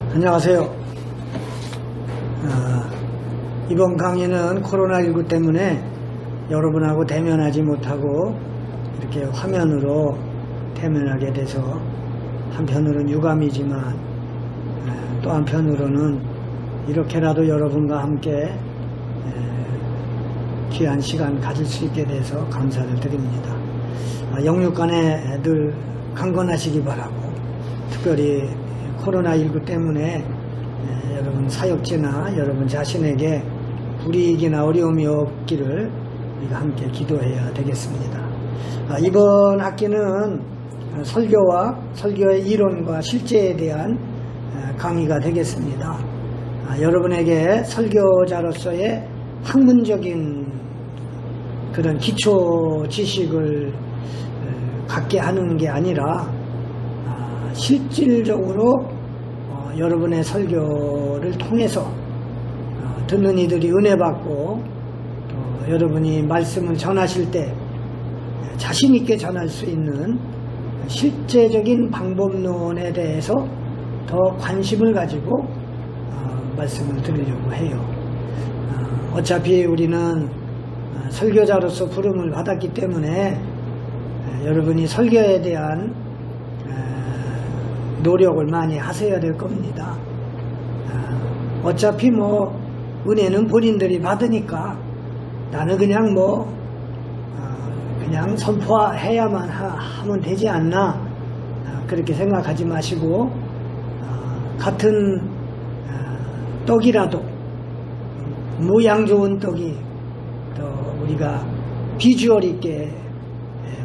안녕하세요. 이번 강의는 코로나19 때문에 여러분하고 대면하지 못하고 이렇게 화면으로 대면하게 돼서 한편으로는 유감이지만 또 한편으로는 이렇게라도 여러분과 함께 귀한 시간 가질 수 있게 돼서 감사를 드립니다. 영육간에 늘 강건하시기 바라고, 특별히 코로나19 때문에 여러분 사역지나 여러분 자신에게 불이익이나 어려움이 없기를 우리가 함께 기도해야 되겠습니다. 이번 학기는 설교와 설교의 이론과 실제에 대한 강의가 되겠습니다. 여러분에게 설교자로서의 학문적인 그런 기초 지식을 갖게 하는 게 아니라 실질적으로 여러분의 설교를 통해서 듣는 이들이 은혜 받고 또 여러분이 말씀을 전하실 때 자신 있게 전할 수 있는 실제적인 방법론에 대해서 더 관심을 가지고 말씀을 드리려고 해요. 어차피 우리는 설교자로서 부름을 받았기 때문에 여러분이 설교에 대한 노력을 많이 하셔야 될 겁니다. 어차피 은혜는 본인들이 받으니까 나는 그냥 그냥 선포해야만 하면 되지 않나, 그렇게 생각하지 마시고 같은 떡이라도 모양 좋은 떡이 또 우리가 비주얼 있게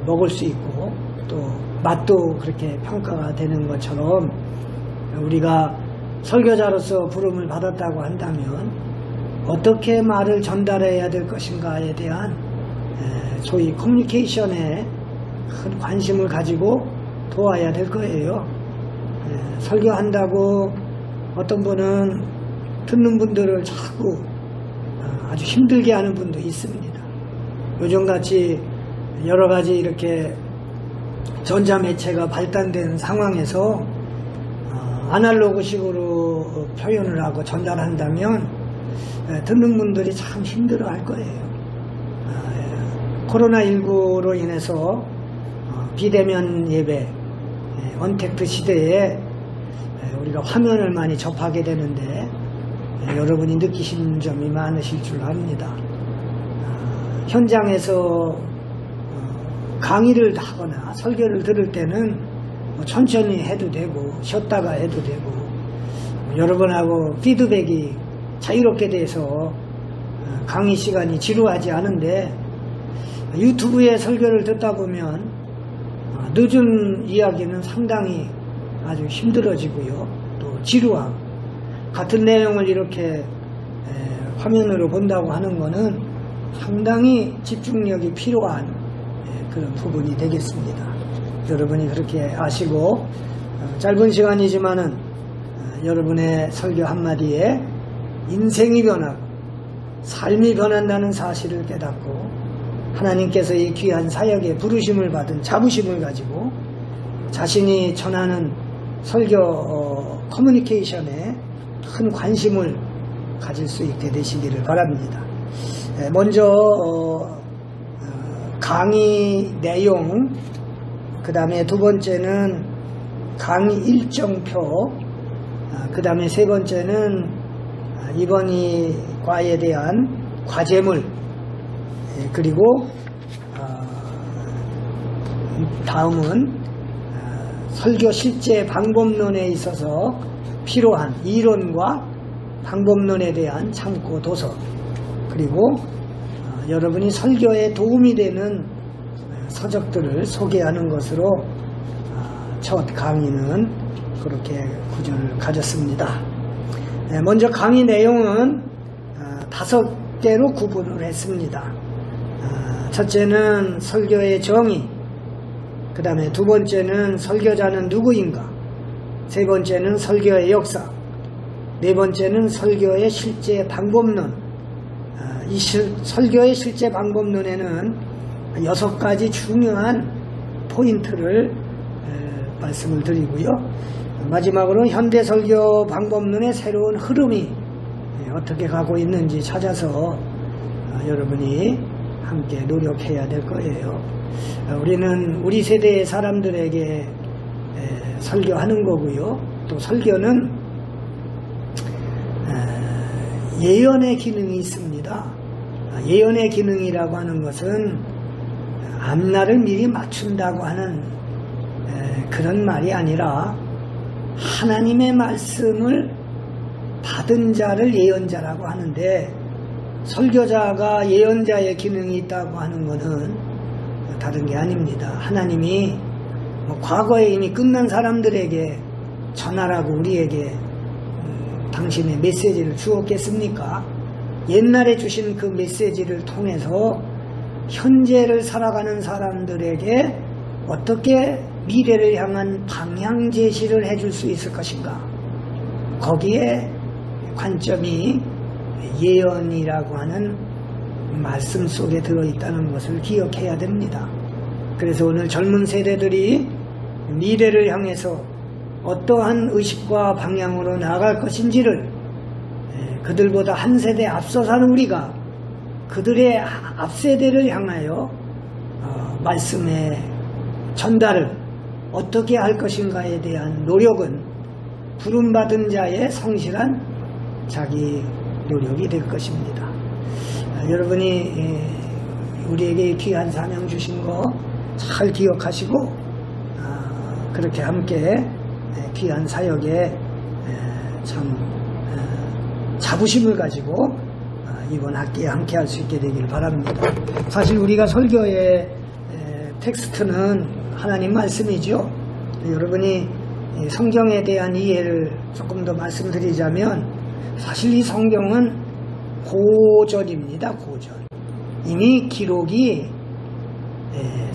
먹을 수 있고 또 맛도 그렇게 평가가 되는 것처럼, 우리가 설교자로서 부름을 받았다고 한다면 어떻게 말을 전달해야 될 것인가에 대한 소위 커뮤니케이션에 큰 관심을 가지고 도와야 될 거예요. 설교한다고 어떤 분은 듣는 분들을 자꾸 아주 힘들게 하는 분도 있습니다. 요즘같이 여러 가지 이렇게 전자매체가 발달된 상황에서 아날로그식으로 표현을 하고 전달한다면 듣는 분들이 참 힘들어 할 거예요. 코로나19로 인해서 비대면 예배, 언택트 시대에 우리가 화면을 많이 접하게 되는데 여러분이 느끼신 점이 많으실 줄 압니다. 현장에서 강의를 하거나 설교를 들을 때는 천천히 해도 되고 쉬었다가 해도 되고 여러분하고 피드백이 자유롭게 돼서 강의 시간이 지루하지 않은데, 유튜브에 설교를 듣다 보면 늦은 이야기는 상당히 아주 힘들어지고요, 또 지루함, 같은 내용을 이렇게 화면으로 본다고 하는 거는 상당히 집중력이 필요한 그런 부분이 되겠습니다. 여러분이 그렇게 아시고 짧은 시간이지만은 여러분의 설교 한마디에 인생이 변하고 삶이 변한다는 사실을 깨닫고 하나님께서 이 귀한 사역에 부르심을 받은 자부심을 가지고 자신이 전하는 설교 커뮤니케이션에 큰 관심을 가질 수 있게 되시기를 바랍니다. 먼저 강의 내용, 그 다음에 두 번째는 강의 일정표, 그 다음에 세 번째는 이번 이 과에 대한 과제물, 그리고 다음은 설교 실제 방법론에 있어서 필요한 이론과 방법론에 대한 참고 도서, 그리고 여러분이 설교에 도움이 되는 서적들을 소개하는 것으로 첫 강의는 그렇게 구조를 가졌습니다. 먼저 강의 내용은 5개로 구분을 했습니다. 첫째는 설교의 정의, 그 다음에 두 번째는 설교자는 누구인가, 세 번째는 설교의 역사, 네 번째는 설교의 실제 방법론. 이 설교의 실제 방법론에는 6가지 중요한 포인트를 말씀을 드리고요. 마지막으로 현대설교 방법론의 새로운 흐름이 어떻게 가고 있는지 찾아서 여러분이 함께 노력해야 될 거예요. 우리는 우리 세대의 사람들에게 설교하는 거고요. 또 설교는 예언의 기능이 있습니다. 예언의 기능이라고 하는 것은 앞날을 미리 맞춘다고 하는 그런 말이 아니라 하나님의 말씀을 받은 자를 예언자라고 하는데, 설교자가 예언자의 기능이 있다고 하는 것은 다른 게 아닙니다. 하나님이 과거에 이미 끝난 사람들에게 전하라고 우리에게 당신의 메시지를 주었겠습니까? 옛날에 주신 그 메시지를 통해서 현재를 살아가는 사람들에게 어떻게 미래를 향한 방향 제시를 해줄 수 있을 것인가? 거기에 관점이 예언이라고 하는 말씀 속에 들어있다는 것을 기억해야 됩니다. 그래서 오늘 젊은 세대들이 미래를 향해서 어떠한 의식과 방향으로 나아갈 것인지를 그들보다 한 세대 앞서 사는 우리가 그들의 앞세대를 향하여 말씀의 전달을 어떻게 할 것인가에 대한 노력은 부름받은 자의 성실한 자기 노력이 될 것입니다. 여러분이 우리에게 귀한 사명 주신 거 잘 기억하시고 그렇게 함께 귀한 사역에 참 자부심을 가지고 이번 학기에 함께 할 수 있게 되길 바랍니다. 사실 우리가 설교의 텍스트는 하나님 말씀이죠. 여러분이 성경에 대한 이해를 조금 더 말씀드리자면, 사실 이 성경은 고전입니다. 고전. 이미 기록이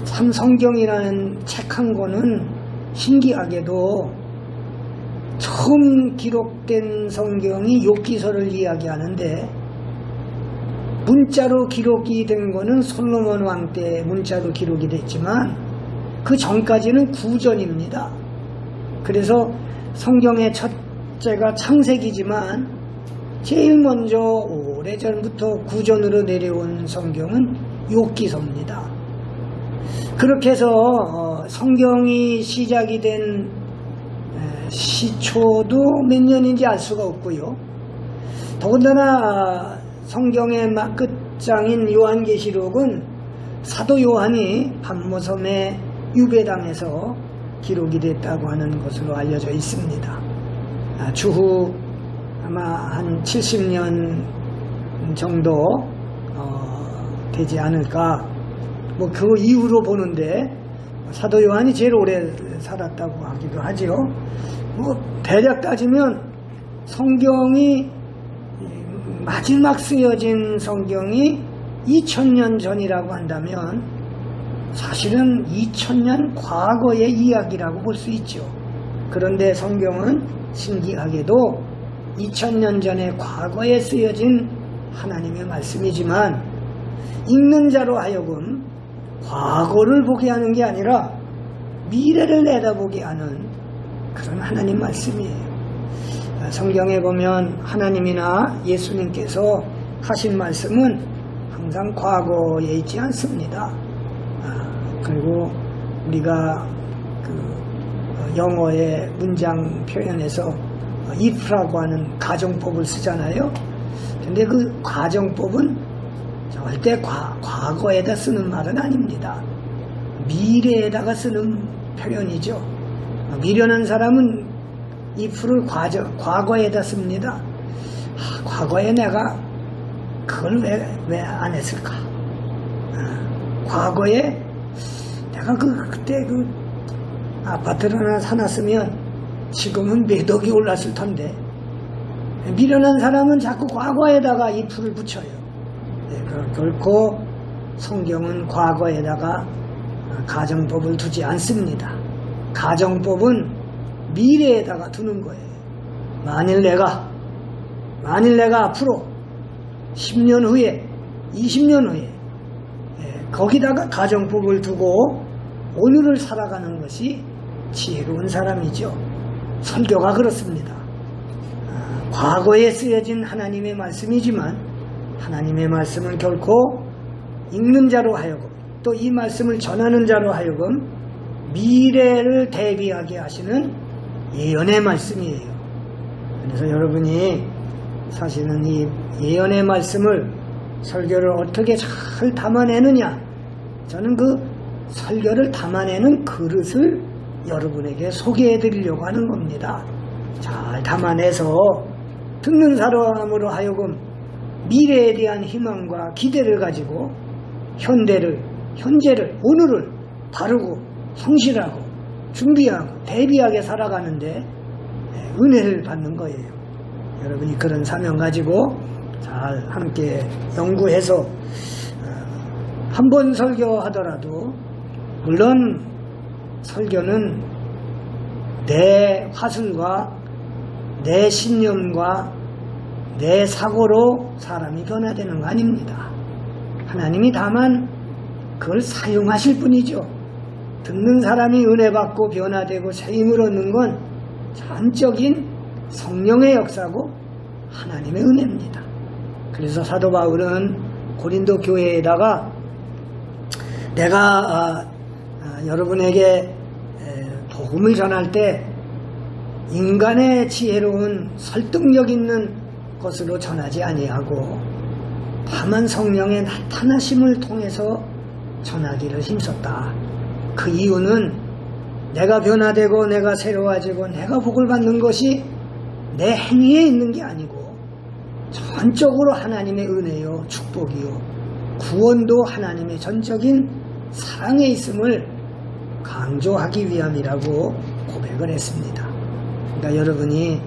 참 성경이라는 책 한 권은 신기하게도 처음 기록된 성경이 욥기서를 이야기하는데, 문자로 기록이 된 거는 솔로몬 왕 때 문자로 기록이 됐지만 그 전까지는 구전입니다. 그래서 성경의 첫째가 창세기지만 제일 먼저 오래전부터 구전으로 내려온 성경은 욥기서입니다. 그렇게 해서 성경이 시작이 된 시초도 몇 년인지 알 수가 없고요. 더군다나 성경의 끝장인 요한계시록은 사도 요한이 patmos섬에 유배당해서 기록이 됐다고 하는 것으로 알려져 있습니다. 추후 아마 한 70년 정도 되지 않을까, 그 이후로 보는데 사도 요한이 제일 오래 살았다고 하기도 하죠. 대략 따지면 성경이 마지막 쓰여진 성경이 2000년 전이라고 한다면 사실은 2000년 과거의 이야기라고 볼 수 있죠. 그런데 성경은 신기하게도 2000년 전에 과거에 쓰여진 하나님의 말씀이지만 읽는 자로 하여금 과거를 보게 하는 게 아니라 미래를 내다보게 하는 그런 하나님 말씀이에요. 성경에 보면 하나님이나 예수님께서 하신 말씀은 항상 과거에 있지 않습니다. 그리고 우리가 영어의 문장 표현에서 if라고 하는 가정법을 쓰잖아요. 근데 그 가정법은 절대 과거에다 쓰는 말은 아닙니다. 미래에다가 쓰는 표현이죠. 미련한 사람은 if를 과거에다 씁니다. 과거에 내가 그걸 왜 안 했을까? 과거에 내가 그때 아파트를 하나 사놨으면 지금은 몇 억이 올랐을 텐데, 미련한 사람은 자꾸 과거에다가 if를 붙여요. 결코 성경은 과거에다가 가정법을 두지 않습니다. 가정법은 미래에다가 두는 거예요. 만일 내가 앞으로 10년 후에 20년 후에 거기다가 가정법을 두고 오늘을 살아가는 것이 지혜로운 사람이죠. 설교가 그렇습니다. 과거에 쓰여진 하나님의 말씀이지만 하나님의 말씀은 결코 읽는 자로 하여금 또 이 말씀을 전하는 자로 하여금 미래를 대비하게 하시는 예언의 말씀이에요. 그래서 여러분이 사실은 이 예언의 말씀을 설교를 어떻게 잘 담아내느냐, 저는 그 설교를 담아내는 그릇을 여러분에게 소개해 드리려고 하는 겁니다. 잘 담아내서 듣는 사람으로 하여금 미래에 대한 희망과 기대를 가지고 현재를, 오늘을 바르고 성실하고 준비하고 대비하게 살아가는데 은혜를 받는 거예요. 여러분이 그런 사명 가지고 잘 함께 연구해서 한 번 설교하더라도, 물론 설교는 내 화술과 내 신념과 내 사고로 사람이 변화되는 거 아닙니다. 하나님이 다만 그걸 사용하실 뿐이죠. 듣는 사람이 은혜 받고 변화되고 새 힘을 얻는 건 전적인 성령의 역사고 하나님의 은혜입니다. 그래서 사도 바울은 고린도 교회에다가 내가 여러분에게 복음을 전할 때 인간의 지혜로운 설득력 있는 것으로 전하지 아니하고 다만 성령의 나타나심을 통해서 전하기를 힘썼다. 그 이유는 내가 변화되고 내가 새로워지고 내가 복을 받는 것이 내 행위에 있는 게 아니고 전적으로 하나님의 은혜요 축복이요 구원도 하나님의 전적인 사랑에 있음을 강조하기 위함이라고 고백을 했습니다. 그러니까 여러분이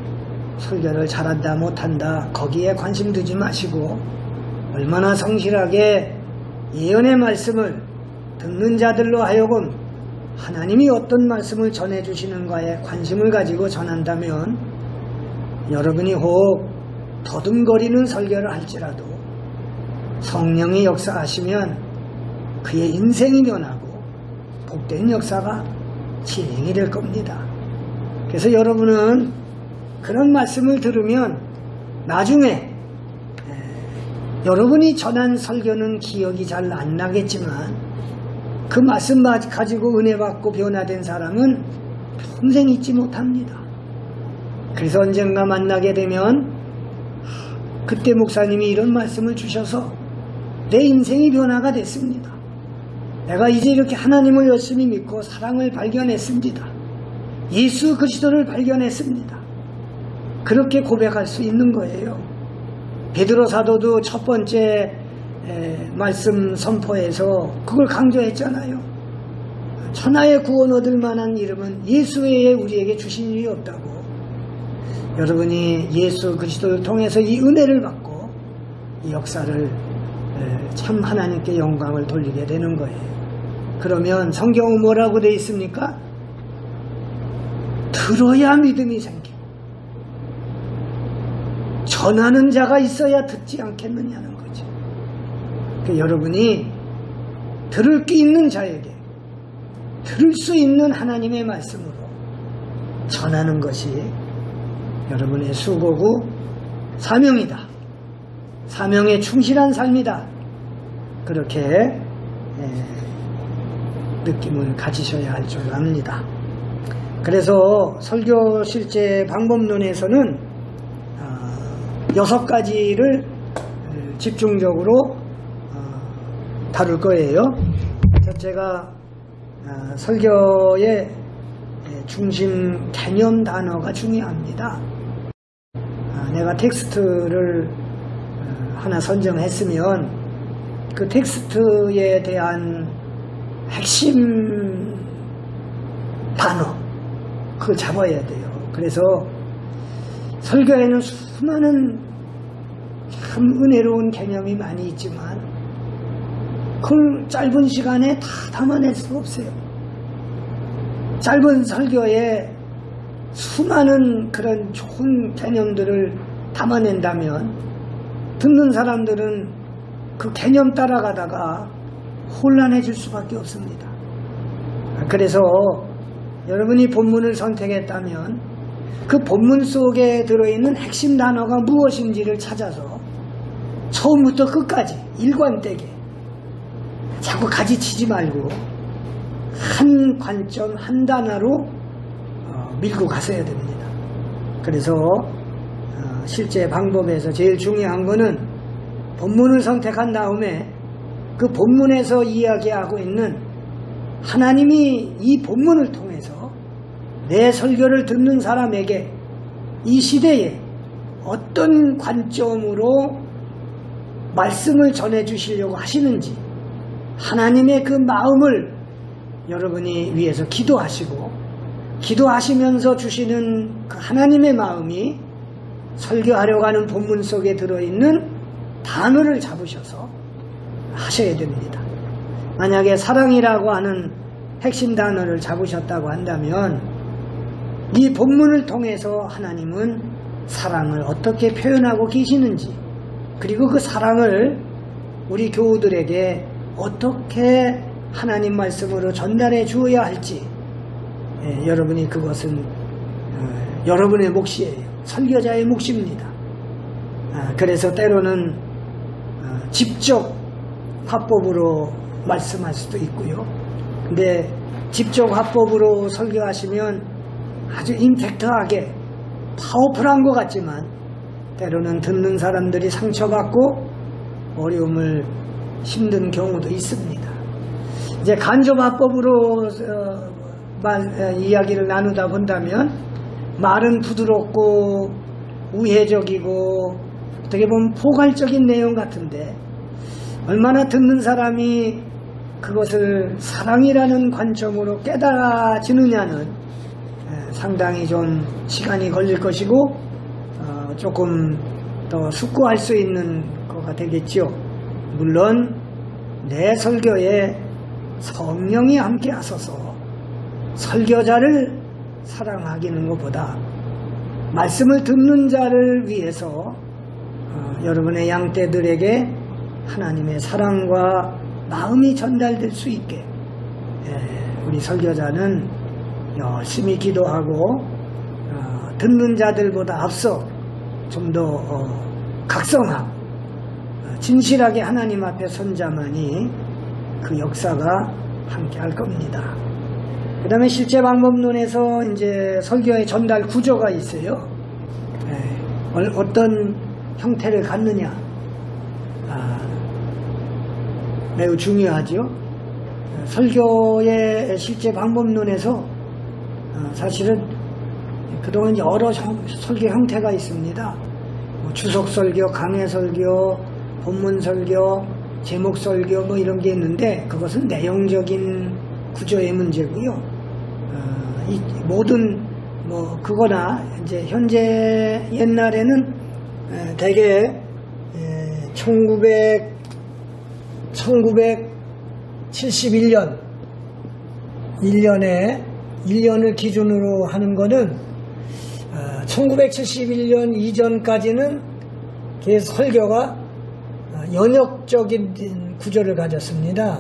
설교를 잘한다 못한다 거기에 관심 두지 마시고 얼마나 성실하게 예언의 말씀을 듣는 자들로 하여금 하나님이 어떤 말씀을 전해주시는가에 관심을 가지고 전한다면 여러분이 혹 더듬거리는 설교를 할지라도 성령이 역사하시면 그의 인생이 변하고 복된 역사가 진행이 될 겁니다. 그래서 여러분은 그런 말씀을 들으면 나중에 여러분이 전한 설교는 기억이 잘 안 나겠지만 그 말씀 가지고 은혜 받고 변화된 사람은 평생 잊지 못합니다. 그래서 언젠가 만나게 되면 그때 목사님이 이런 말씀을 주셔서 내 인생이 변화가 됐습니다. 내가 이제 이렇게 하나님을 열심히 믿고 사랑을 발견했습니다. 예수 그리스도를 발견했습니다. 그렇게 고백할 수 있는 거예요. 베드로 사도도 첫 번째 말씀 선포에서 그걸 강조했잖아요. 천하의 구원 얻을 만한 이름은 예수 외에 우리에게 주신 일이 없다고. 여러분이 예수 그리스도를 통해서 이 은혜를 받고 이 역사를 참 하나님께 영광을 돌리게 되는 거예요. 그러면 성경은 뭐라고 되어 있습니까? 들어야 믿음이 생기고 전하는 자가 있어야 듣지 않겠느냐는 거죠. 그러니까 여러분이 들을 게 있는 자에게 들을 수 있는 하나님의 말씀으로 전하는 것이 여러분의 수고고 사명이다. 사명에 충실한 삶이다. 그렇게 느낌을 가지셔야 할 줄 압니다. 그래서 설교 실제 방법론에서는 6가지를 집중적으로 다룰 거예요. 첫째가 설교의 중심 개념 단어가 중요합니다. 내가 텍스트를 하나 선정했으면 그 텍스트에 대한 핵심 단어 그걸 잡아야 돼요. 그래서 설교에는 수많은 참 은혜로운 개념이 많이 있지만 그걸 짧은 시간에 다 담아낼 수가 없어요. 짧은 설교에 수많은 그런 좋은 개념들을 담아낸다면 듣는 사람들은 그 개념 따라가다가 혼란해질 수밖에 없습니다. 그래서 여러분이 본문을 선택했다면 그 본문 속에 들어있는 핵심 단어가 무엇인지를 찾아서 처음부터 끝까지 일관되게 자꾸 가지치지 말고 한 관점 한 단어로 밀고 가셔야 됩니다. 그래서 실제 방법에서 제일 중요한 거는 본문을 선택한 다음에 그 본문에서 이야기하고 있는 하나님이 이 본문을 통해서 내 설교를 듣는 사람에게 이 시대에 어떤 관점으로 말씀을 전해주시려고 하시는지 하나님의 그 마음을 여러분이 위해서 기도하시고 기도하시면서 주시는 그 하나님의 마음이 설교하려고 하는 본문 속에 들어있는 단어를 잡으셔서 하셔야 됩니다. 만약에 사랑이라고 하는 핵심 단어를 잡으셨다고 한다면 이 본문을 통해서 하나님은 사랑을 어떻게 표현하고 계시는지 그리고 그 사랑을 우리 교우들에게 어떻게 하나님 말씀으로 전달해 주어야 할지 여러분이 그것은 여러분의 몫이에요. 설교자의 몫입니다. 그래서 때로는 직접 화법으로 말씀할 수도 있고요. 근데 직접 화법으로 설교하시면 아주 임팩트하게 파워풀한 것 같지만 때로는 듣는 사람들이 상처받고 어려움을 힘든 경우도 있습니다. 이제 간접 화법으로 이야기를 나누다 본다면 말은 부드럽고 우회적이고 어떻게 보면 포괄적인 내용 같은데 얼마나 듣는 사람이 그것을 사랑이라는 관점으로 깨달아지느냐는 상당히 좀 시간이 걸릴 것이고 조금 더 숙고할 수 있는 거가 되겠죠. 물론 내 설교에 성령이 함께 하소서 설교자를 사랑하기는 것보다 말씀을 듣는 자를 위해서 여러분의 양떼들에게 하나님의 사랑과 마음이 전달될 수 있게 우리 설교자는 열심히 기도하고 듣는 자들보다 앞서 좀 더 각성하고 진실하게 하나님 앞에 선 자만이 그 역사가 함께 할 겁니다. 그 다음에 실제 방법론에서 이제 설교의 전달 구조가 있어요. 어떤 형태를 갖느냐 매우 중요하죠. 설교의 실제 방법론에서 사실은 그동안 여러 설교 형태가 있습니다. 주석 설교, 강해 설교, 본문 설교, 제목 설교 뭐 이런 게 있는데 그것은 내용적인 구조의 문제고요. 이 모든 뭐 그거나 이제 현재 옛날에는 대개 1971년 1년을 기준으로 하는 거는 1971년 이전까지는 설교가 연역적인 구조를 가졌습니다.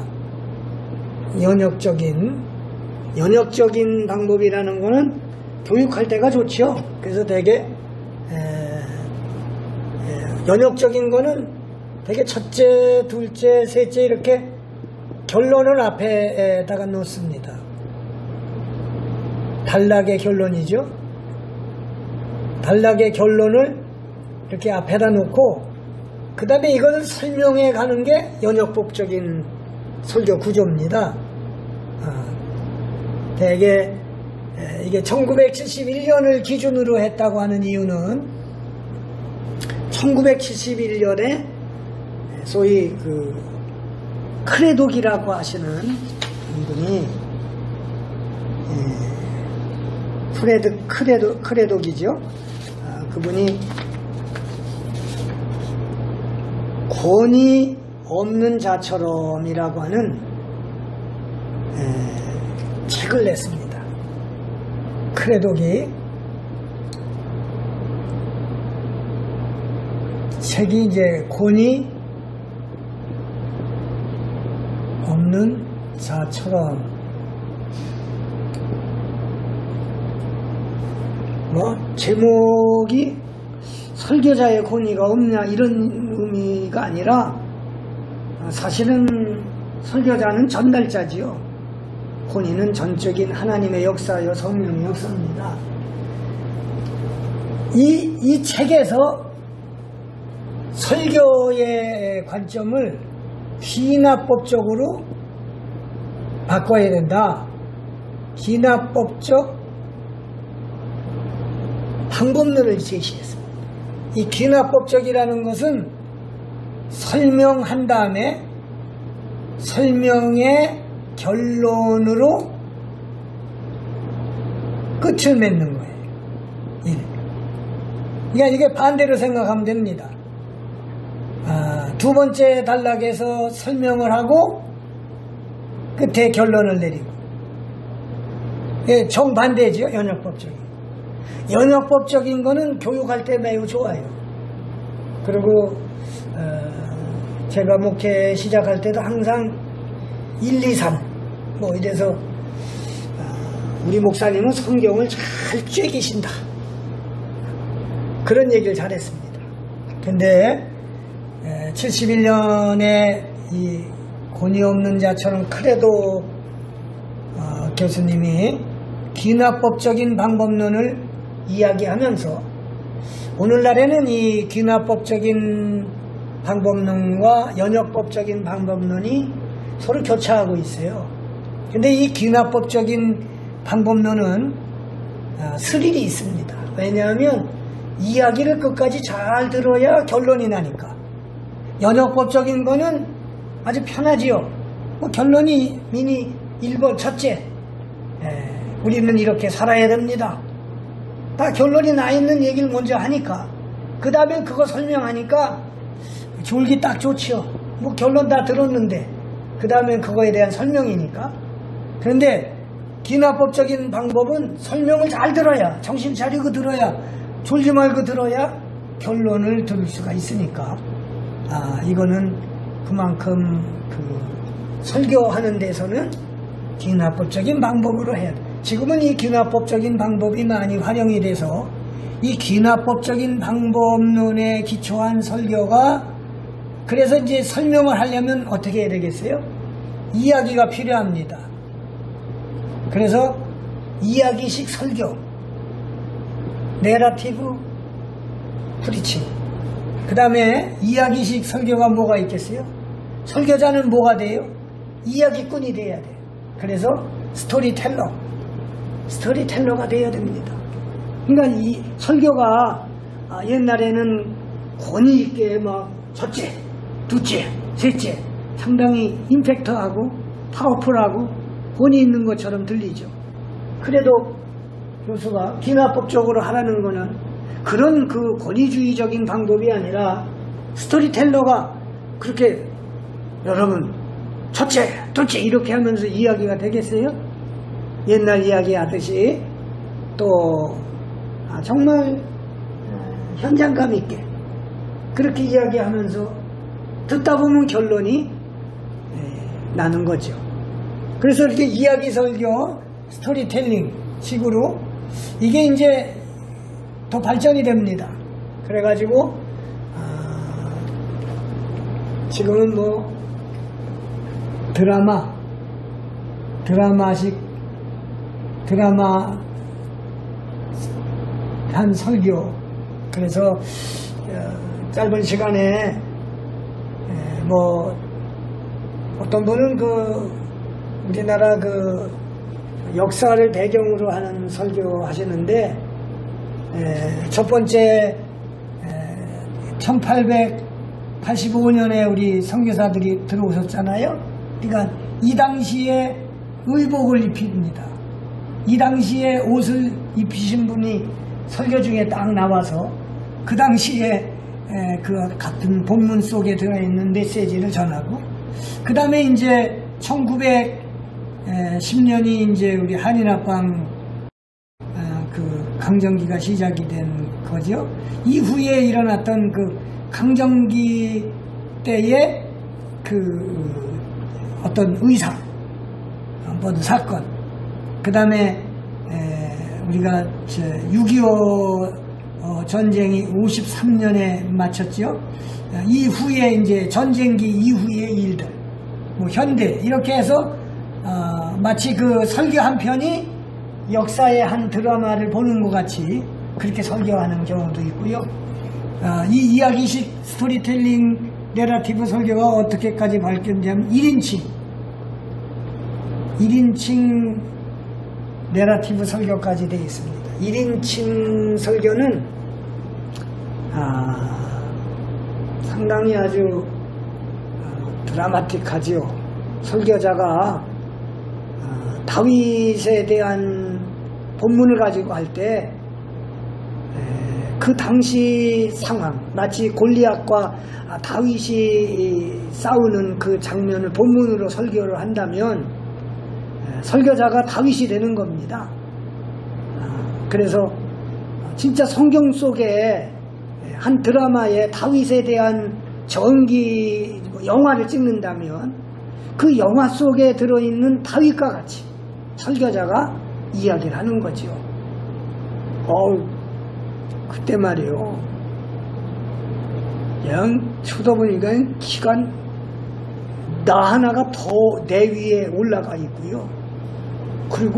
연역적인 방법이라는 거는 교육할 때가 좋죠. 그래서 되게 연역적인 거는 되게 첫째, 둘째, 셋째 이렇게 결론을 앞에다가 놓습니다. 단락의 결론이죠. 단락의 결론을 이렇게 앞에다 놓고 그 다음에 이것을 설명해 가는 게 연역법적인 설교 구조입니다. 대개 이게 1971년을 기준으로 했다고 하는 이유는 1971년에 소위 그 크레독이라고 하시는 분이 크레독이죠. 그분이 권위 없는 자처럼이라고 하는 책을 냈습니다. 크레독이 책이 이제 권위 없는 자처럼 뭐 제목이 설교자의 권위가 없냐 이런 의미가 아니라 사실은 설교자는 전달자지요. 권위는 전적인 하나님의 역사요 성령의 역사입니다. 이 책에서 설교의 관점을 귀납법적으로 바꿔야 된다. 귀납법적 방법론을 제시했습니다. 이 귀납법적이라는 것은 설명한 다음에 설명의 결론으로 끝을 맺는 거예요. 그러니까 이게 반대로 생각하면 됩니다. 두 번째 단락에서 설명을 하고 끝에 결론을 내리고, 정반대죠. 연역법적인. 연역법적인 거는 교육할 때 매우 좋아요. 그리고 제가 목회 시작할 때도 항상 1, 2, 3 뭐 이래서 우리 목사님은 성경을 잘 쬐기신다 그런 얘기를 잘했습니다. 근데 71년에 이 권위 없는 자처럼 크레도 교수님이 귀납법적인 방법론을 이야기하면서 오늘날에는 이 귀납법적인 방법론과 연역법적인 방법론이 서로 교차하고 있어요. 근데 이 귀납법적인 방법론은 스릴이 있습니다. 왜냐하면 이야기를 끝까지 잘 들어야 결론이 나니까. 연역법적인 거는 아주 편하지요. 뭐 결론이 미니 1번 첫째, 우리는 이렇게 살아야 됩니다. 다 결론이 나 있는 얘기를 먼저 하니까 그 다음에 그거 설명하니까 졸기 딱 좋지요. 뭐 결론 다 들었는데 그 다음에 그거에 대한 설명이니까. 그런데 귀납법적인 방법은 설명을 잘 들어야, 정신 차리고 들어야, 졸지 말고 들어야 결론을 들을 수가 있으니까 이거는 그만큼 설교하는 데서는 귀납법적인 방법으로 해야 돼. 지금은 이 귀납법적인 방법이 많이 활용이 돼서 이 귀납법적인 방법론에 기초한 설교가, 그래서 이제 설명을 하려면 어떻게 해야 되겠어요? 이야기가 필요합니다. 그래서 이야기식 설교, 내러티브 프리칭. 그 다음에 이야기식 설교가 뭐가 있겠어요? 설교자는 뭐가 돼요? 이야기꾼이 돼야 돼요. 그래서 스토리텔러가 돼야 됩니다. 그러니까 이 설교가 옛날에는 권위 있게 막 첫째, 둘째, 셋째 상당히 임팩트하고 파워풀하고 권위 있는 것처럼 들리죠. 그래도 교수가 귀납법적으로 하라는 거는 그런 그 권위주의적인 방법이 아니라 스토리텔러가 그렇게 여러분 첫째, 둘째 이렇게 하면서 이야기가 되겠어요? 옛날 이야기 하듯이 또 정말 현장감 있게 그렇게 이야기하면서 듣다 보면 결론이 나는 거죠. 그래서 이렇게 이야기 설교, 스토리텔링 식으로 이게 이제 더 발전이 됩니다. 그래가지고 지금은 뭐 드라마 한 설교. 그래서 짧은 시간에 뭐 어떤 분은 우리나라 역사를 배경으로 하는 설교 하시는데 첫 번째 1885년에 우리 선교사들이 들어오셨잖아요. 그러니까 이 당시에 의복을 입힙니다. 이 당시에 옷을 입히신 분이 설교 중에 딱 나와서 그 당시에 그 같은 본문 속에 들어있는 메시지를 전하고, 그 다음에 이제 1910년이 이제 우리 한인합방 그 강점기가 시작이 된 거죠. 이후에 일어났던 그 강점기 때의 어떤 의사, 어떤 사건, 그 다음에 우리가 6.25 전쟁이 53년에 마쳤죠. 이후에 이제 전쟁기 이후의 일들, 뭐 현대 이렇게 해서 마치 그 설교 한 편이 역사의 한 드라마를 보는 것 같이 그렇게 설교하는 경우도 있고요. 이 이야기식 스토리텔링 내러티브 설교가 어떻게까지 밝혀지냐면 1인칭 내러티브 설교까지 되어 있습니다. 1인칭 설교는 상당히 아주 드라마틱하지요. 설교자가 다윗에 대한 본문을 가지고 할 때 그 당시 상황, 마치 골리앗과 다윗이 싸우는 그 장면을 본문으로 설교를 한다면 설교자가 다윗이 되는 겁니다. 그래서 진짜 성경 속에 한 드라마에 다윗에 대한 전기 영화를 찍는다면 그 영화 속에 들어있는 다윗과 같이 설교자가 이야기를 하는 거죠. 그때 말이에요. 그냥 쳐다보니까 키가 나 하나가 더 내 위에 올라가 있고요. 그리고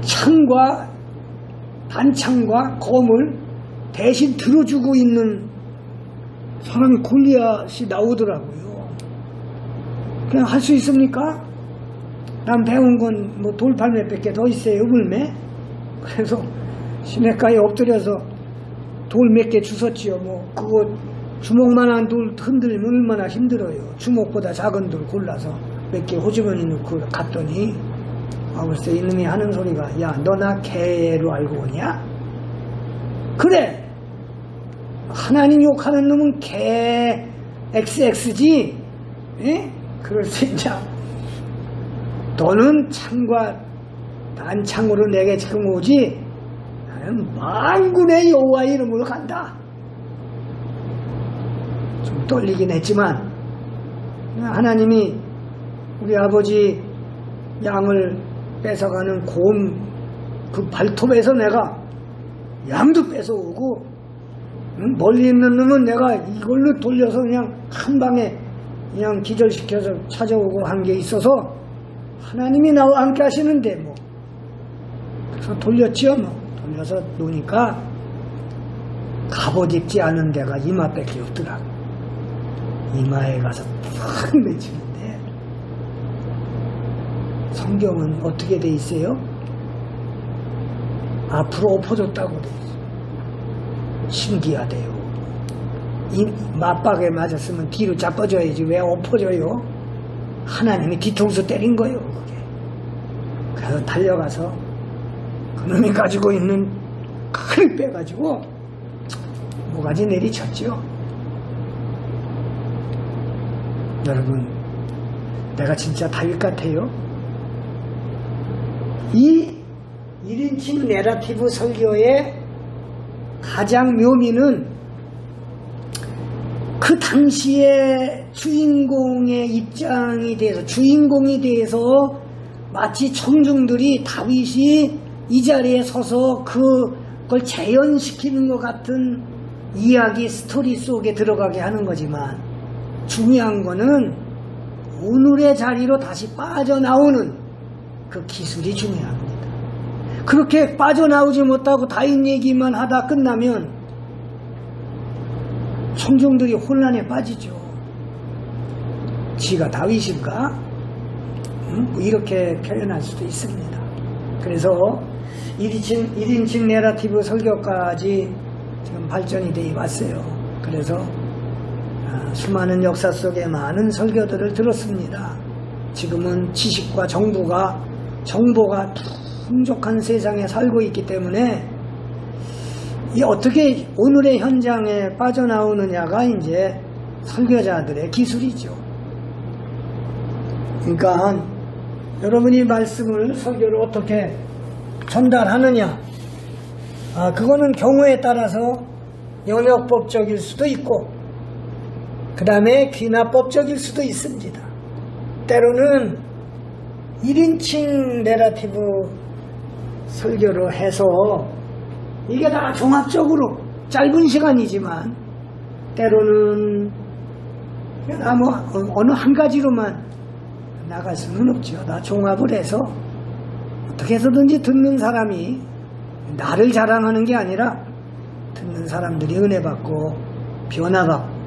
창과 단창과 검을 대신 들어주고 있는 사람이 골리앗이 나오더라고요. 그냥 할 수 있습니까? 난 배운 건 뭐 돌팔매 밖에 더 있어요. 물매. 그래서 시냇가에 엎드려서 돌 몇 개 주웠지요. 뭐 그거 주먹만한 돌 흔들면 얼마나 힘들어요. 주먹보다 작은 돌 골라서 몇 개 호주머니 넣고 갔더니 글쎄 이놈이 하는 소리가 야 너 나 개로 알고 오냐? 그래 하나님 욕하는 놈은 개 XX지. 에? 그럴 수 있냐? 너는 창과 단창으로 내게 지금 오지 나는 만군의 여호와의 이름으로 간다. 좀 떨리긴 했지만 하나님이 우리 아버지 양을 뺏어가는 곰 그 발톱에서 내가 양도 뺏어오고 멀리 있는 놈은 내가 이걸로 돌려서 그냥 한 방에 그냥 기절시켜서 찾아오고 한 게 있어서 하나님이 나와 함께 하시는데 뭐 그래서 돌렸지요. 뭐 돌려서 노니까 갑옷 입지 않은 데가 이마밖에 없더라고. 이마에 가서 탁 맺히는데 성경은 어떻게 돼 있어요? 앞으로 엎어졌다고 돼 있어요. 신기하대요. 이 맞박에 맞았으면 뒤로 자빠져야지 왜 엎어져요? 하나님이 뒤통수 때린 거예요. 그게. 그래서 달려가서 그놈이 가지고 있는 칼을 빼가지고 모가지 내리쳤죠. 여러분 내가 진짜 다윗 같아요? 이 1인칭 내러티브 설교의 가장 묘미는 그 당시에 주인공의 입장이 돼서 주인공이 돼서 마치 청중들이 다윗이 이 자리에 서서 그걸 재현시키는 것 같은 이야기 스토리 속에 들어가게 하는 거지만 중요한 거는 오늘의 자리로 다시 빠져나오는 그 기술이 중요합니다. 그렇게 빠져나오지 못하고 다윗 얘기만 하다 끝나면 청중들이 혼란에 빠지죠. 지가 다윗인가? 이렇게 표현할 수도 있습니다. 그래서 1인칭 내러티브 설교까지 지금 발전이 되어 왔어요. 그래서 수많은 역사 속에 많은 설교들을 들었습니다. 지금은 지식과 정보가 풍족한 세상에 살고 있기 때문에 이 어떻게 오늘의 현장에 빠져나오느냐가 이제 설교자들의 기술이죠. 그러니까 여러분이 말씀을 설교를 어떻게 전달하느냐, 그거는 경우에 따라서 영역법적일 수도 있고 그 다음에 귀납법적일 수도 있습니다. 때로는 1인칭 내러티브 설교를 해서 이게 다 종합적으로 짧은 시간이지만 때로는 뭐 어느 한 가지로만 나갈 수는 없죠. 다 종합을 해서 어떻게 해서든지 듣는 사람이 나를 자랑하는 게 아니라 듣는 사람들이 은혜 받고 변화받고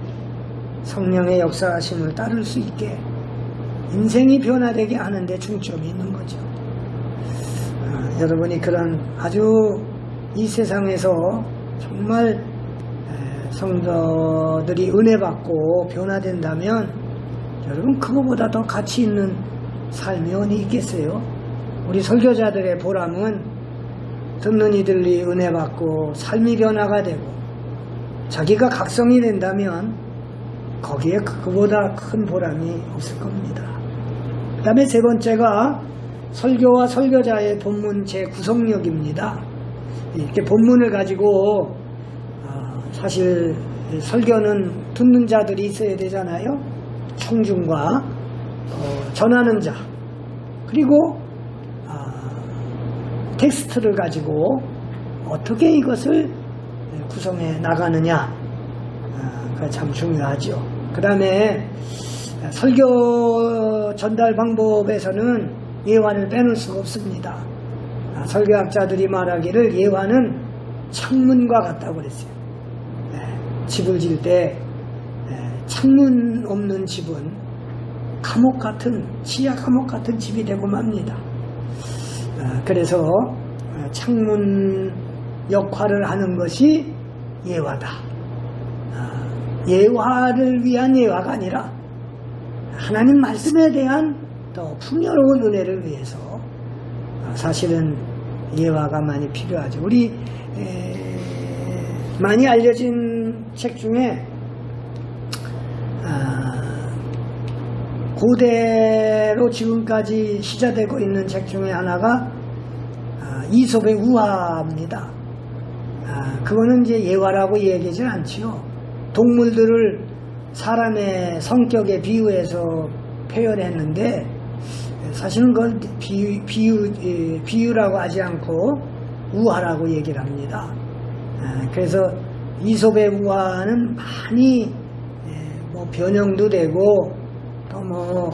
성령의 역사하심을 따를 수 있게 인생이 변화되게 하는 데 중점이 있는 거죠. 여러분이 그런 아주 이 세상에서 정말 성도들이 은혜 받고 변화된다면 여러분 그거보다 더 가치 있는 삶이 어디 있겠어요? 우리 설교자들의 보람은 듣는 이들이 은혜 받고 삶이 변화가 되고 자기가 각성이 된다면 거기에 그보다 큰 보람이 없을 겁니다. 그 다음에 세 번째가 설교와 설교자의 본문 재구성력입니다. 이렇게 본문을 가지고 사실 설교는 듣는 자들이 있어야 되잖아요. 청중과 전하는 자 그리고 텍스트를 가지고 어떻게 이것을 구성해 나가느냐 그게 참 중요하죠. 그 다음에 설교 전달 방법에서는 예화를 빼놓을 수가 없습니다. 설교학자들이 말하기를 예화는 창문과 같다고 그랬어요. 집을 지을 때 창문 없는 집은 감옥 같은 지하 감옥 같은 집이 되고 맙니다. 그래서 창문 역할을 하는 것이 예화다. 예화를 위한 예화가 아니라 하나님 말씀에 대한 더 풍요로운 은혜를 위해서 사실은 예화가 많이 필요하죠. 우리 많이 알려진 책 중에 고대로 지금까지 시작되고 있는 책 중에 하나가 이솝의 우화입니다. 그거는 이제 예화라고 얘기하지 않지요. 동물들을 사람의 성격에 비유해서 표현했는데 사실은 그걸 비유라고 하지 않고 우화라고 얘기를 합니다. 그래서 이솝의 우화는 많이 뭐 변형도 되고 또 뭐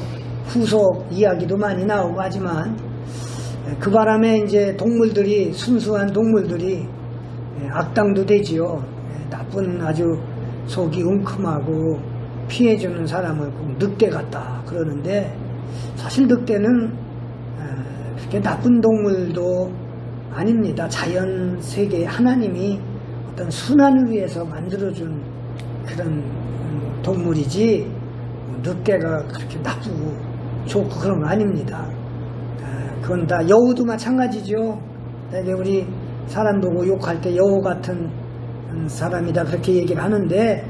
후속 이야기도 많이 나오고 하지만 그 바람에 이제 동물들이 순수한 동물들이 악당도 되지요. 나쁜 아주 속이 웅큼하고 피해주는 사람을 늑대 같다 그러는데 사실 늑대는 그렇게 나쁜 동물도 아닙니다. 자연 세계에 하나님이 어떤 순환을 위해서 만들어준 그런 동물이지 늑대가 그렇게 나쁘고 좋고 그런 거 아닙니다. 그건 다 여우도 마찬가지죠. 우리 사람 보고 욕할 때 여우 같은 사람이다 그렇게 얘기를 하는데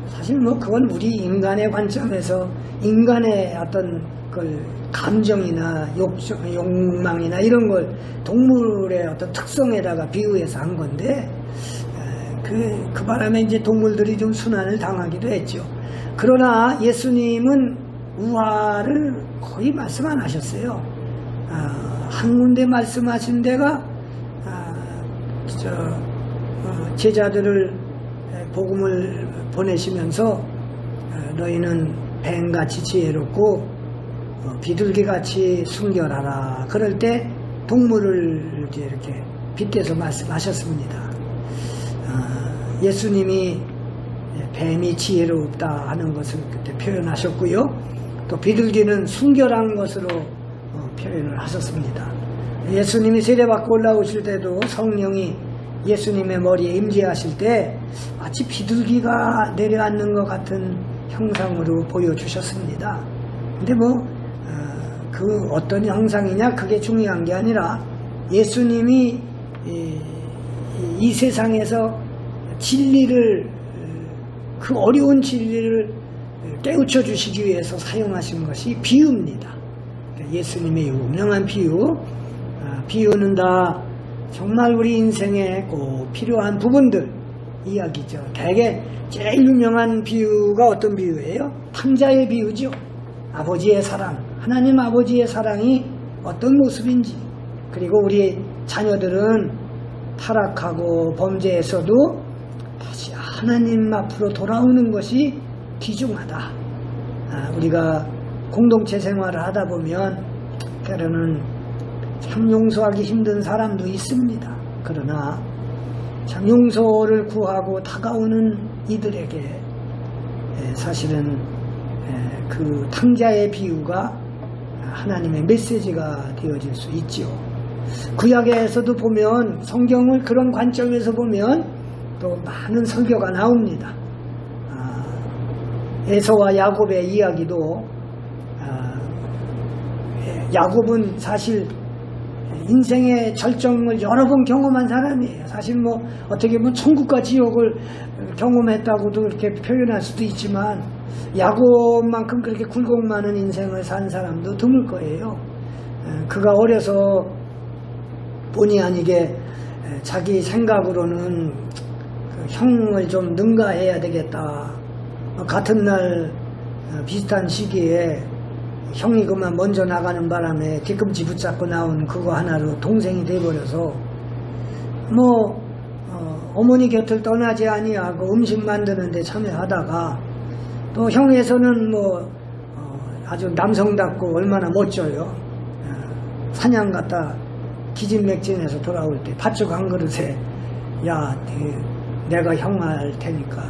사실 뭐 그건 우리 인간의 관점에서 인간의 어떤 그 감정이나 욕망이나 이런 걸 동물의 어떤 특성에다가 비유해서 한 건데 그 바람에 이제 동물들이 좀 순환을 당하기도 했죠. 그러나 예수님은 우화를 거의 말씀 안 하셨어요. 한 군데 말씀하신 데가 제자들을 복음을 보내시면서 너희는 뱀같이 지혜롭고 비둘기같이 순결하라. 그럴 때 동물을 이렇게 빗대서 말씀하셨습니다. 예수님이 뱀이 지혜롭다 하는 것을 그때 표현하셨고요. 또 비둘기는 순결한 것으로 표현을 하셨습니다. 예수님이 세례받고 올라오실 때도 성령이 예수님의 머리에 임재하실 때 마치 비둘기가 내려앉는 것 같은 형상으로 보여주셨습니다. 근데 그 어떤 형상이냐 그게 중요한 게 아니라 예수님이 이 세상에서 진리를 그 어려운 진리를 깨우쳐 주시기 위해서 사용하신 것이 비유입니다. 예수님의 유명한 비유는 다 정말 우리 인생에 꼭 필요한 부분들 이야기죠. 대개 제일 유명한 비유가 어떤 비유예요? 탕자의 비유죠. 아버지의 사랑, 하나님 아버지의 사랑이 어떤 모습인지, 그리고 우리 자녀들은 타락하고 범죄에서도 다시 하나님 앞으로 돌아오는 것이 귀중하다. 우리가 공동체 생활을 하다 보면 때로는 참 용서하기 힘든 사람도 있습니다. 그러나 참 용서를 구하고 다가오는 이들에게 사실은 그 탕자의 비유가 하나님의 메시지가 되어질 수 있지요. 구약에서도 보면, 성경을 그런 관점에서 보면 또 많은 설교가 나옵니다. 에서와 야곱의 이야기도, 야곱은 사실 인생의 절정을 여러 번 경험한 사람이에요. 사실 뭐 어떻게 보면 천국과 지옥을 경험했다고도 이렇게 표현할 수도 있지만, 야곱만큼 그렇게 굴곡 많은 인생을 산 사람도 드물 거예요. 그가 어려서 본의 아니게 자기 생각으로는 형을 좀 능가해야 되겠다. 같은 날 비슷한 시기에 형이 그만 먼저 나가는 바람에 뒤꿈치 붙잡고 나온 그거 하나로 동생이 돼버려서 어머니 곁을 떠나지 아니하고 음식 만드는 데 참여하다가, 또 형에서는 아주 남성답고 얼마나 멋져요. 사냥 갔다 기진맥진해서 돌아올 때 팥죽 한 그릇에, 야, 내가 형 할 테니까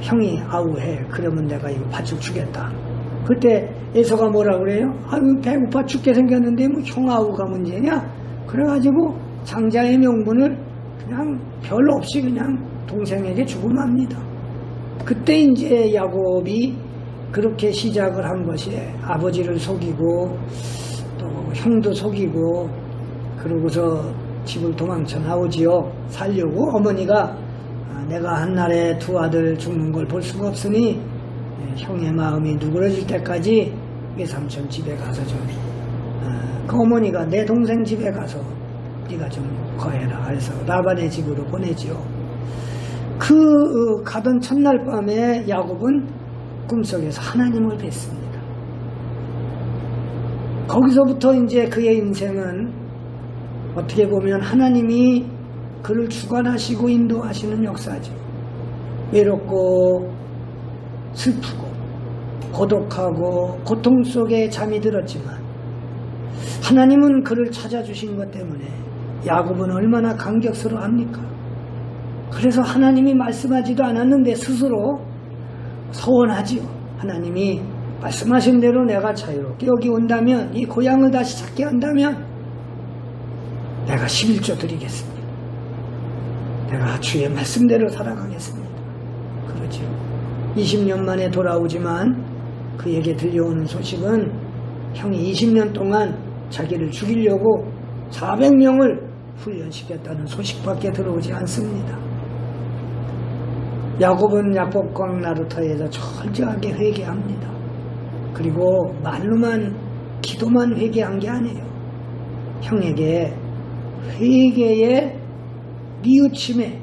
형이 아우해. 그러면 내가 이거 팥죽 주겠다. 그때 에서가 뭐라 그래요? 아유, 배고파 죽게 생겼는데 뭐 형 아우가 문제냐? 그래가지고 장자의 명분을 그냥 별로 없이 그냥 동생에게 주고 맙니다. 그때 이제 야곱이 그렇게 시작을 한 것이, 아버지를 속이고 또 형도 속이고 그러고서 집을 도망쳐 나오지요. 살려고. 어머니가 내가 한날에 두 아들 죽는 걸 볼 수가 없으니 형의 마음이 누그러질 때까지 외삼촌 집에 가서 그 어머니가 내 동생 집에 가서 네가 좀 거해라 해서 라반의 집으로 보내지요. 그 가던 첫날 밤에 야곱은 꿈속에서 하나님을 뵀습니다. 거기서부터 이제 그의 인생은 어떻게 보면 하나님이 그를 주관하시고 인도하시는 역사죠. 외롭고 슬프고 고독하고 고통 속에 잠이 들었지만 하나님은 그를 찾아주신 것 때문에 야곱은 얼마나 감격스러워합니까? 그래서 하나님이 말씀하지도 않았는데 스스로 서원하지요. 하나님이 말씀하신 대로 내가 자유롭게 여기 온다면, 이 고향을 다시 찾게 한다면 내가 11조 드리겠습니다. 내가 주의 말씀대로 살아가겠습니다. 그러죠. 20년 만에 돌아오지만 그에게 들려오는 소식은 형이 20년 동안 자기를 죽이려고 400명을 훈련시켰다는 소식밖에 들어오지 않습니다. 야곱은 야복강 나루터에서 철저하게 회개합니다. 그리고 말로만, 기도만 회개한 게 아니에요. 형에게 회개의 뉘우침에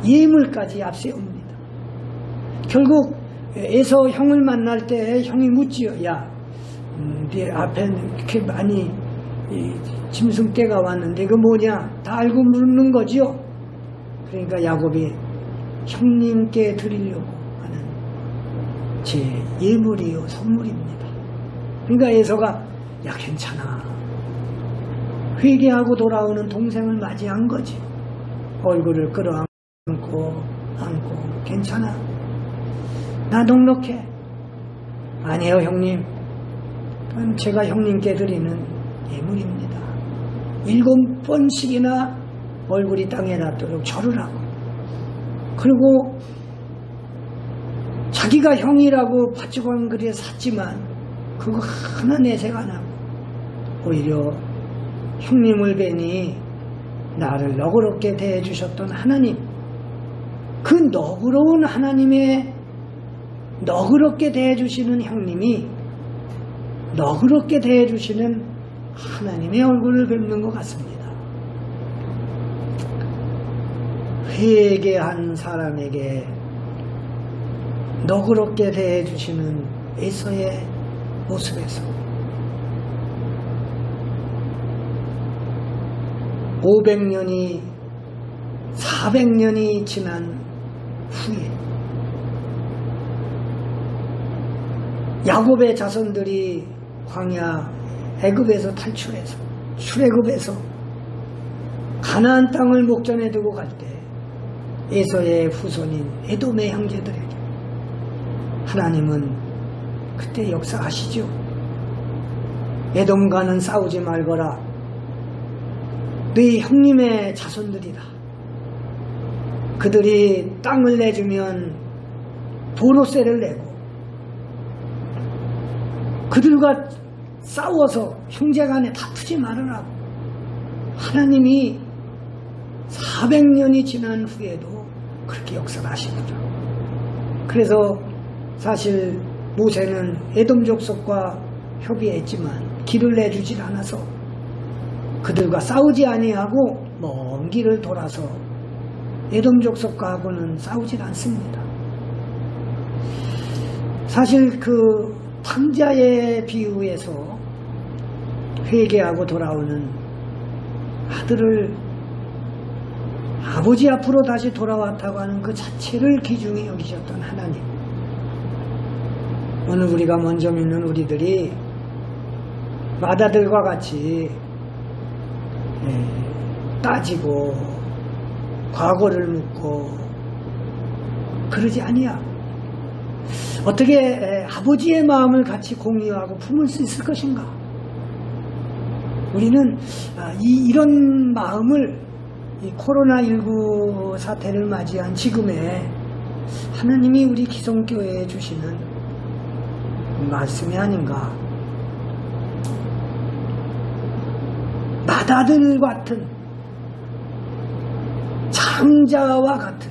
예물까지 앞세웁니다. 결국 에서 형을 만날 때 형이 묻지요. 야, 네 앞에 이렇게 많이 짐승떼가 왔는데 그 뭐냐? 다 알고 묻는 거지요. 그러니까 야곱이 형님께 드리려고 하는 제 예물이요, 선물입니다. 그러니까 에서가 야, 괜찮아. 회개하고 돌아오는 동생을 맞이한 거지. 얼굴을 끌어안고 괜찮아. 나 넉넉해. 아니에요, 형님. 그건 제가 형님께 드리는 예물입니다. 7번씩이나 얼굴이 땅에 닿도록 절을 하고, 그리고 자기가 형이라고 팥죽한 그릇에 샀지만 그거 하나 내색 안 하고 오히려 형님을 뵈니 나를 너그럽게 대해주셨던 하나님, 그 너그러운 하나님의 너그럽게 대해주시는 형님이 너그럽게 대해주시는 하나님의 얼굴을 뵙는 것 같습니다. 회개한 사람에게 너그럽게 대해주시는 에서의 모습에서 500년이 400년이 지난 후에 야곱의 자손들이 광야 애굽에서 탈출해서 출애굽에서 가나안 땅을 목전에 두고 갈 때 에서의 후손인 에돔의 형제들에게 하나님은 그때 역사하시죠. 에돔과는 싸우지 말거라. 너희 형님의 자손들이다. 그들이 땅을 내주면 도로세를 내고 그들과 싸워서 형제간에 다투지 말으라고 하나님이 400년이 지난 후에도 그렇게 역사를 하시더라. 그래서 사실 모세는 에돔 족속과 협의했지만 길을 내주질 않아서 그들과 싸우지 아니하고 먼 길을 돌아서 에돔 족속과하고는 싸우질 않습니다. 사실 그 탕자의 비유에서 회개하고 돌아오는 아들을 아버지 앞으로 다시 돌아왔다고 하는 그 자체를 귀중히 여기셨던 하나님, 오늘 우리가 먼저 믿는 우리들이 마다들과 같이 따지고 과거를 묻고 그러지 아니야. 어떻게 아버지의 마음을 같이 공유하고 품을 수 있을 것인가? 우리는 이런 마음을 이 코로나19 사태를 맞이한 지금에 하나님이 우리 기성교회에 주시는 말씀이 아닌가. 마다들 같은 장자와 같은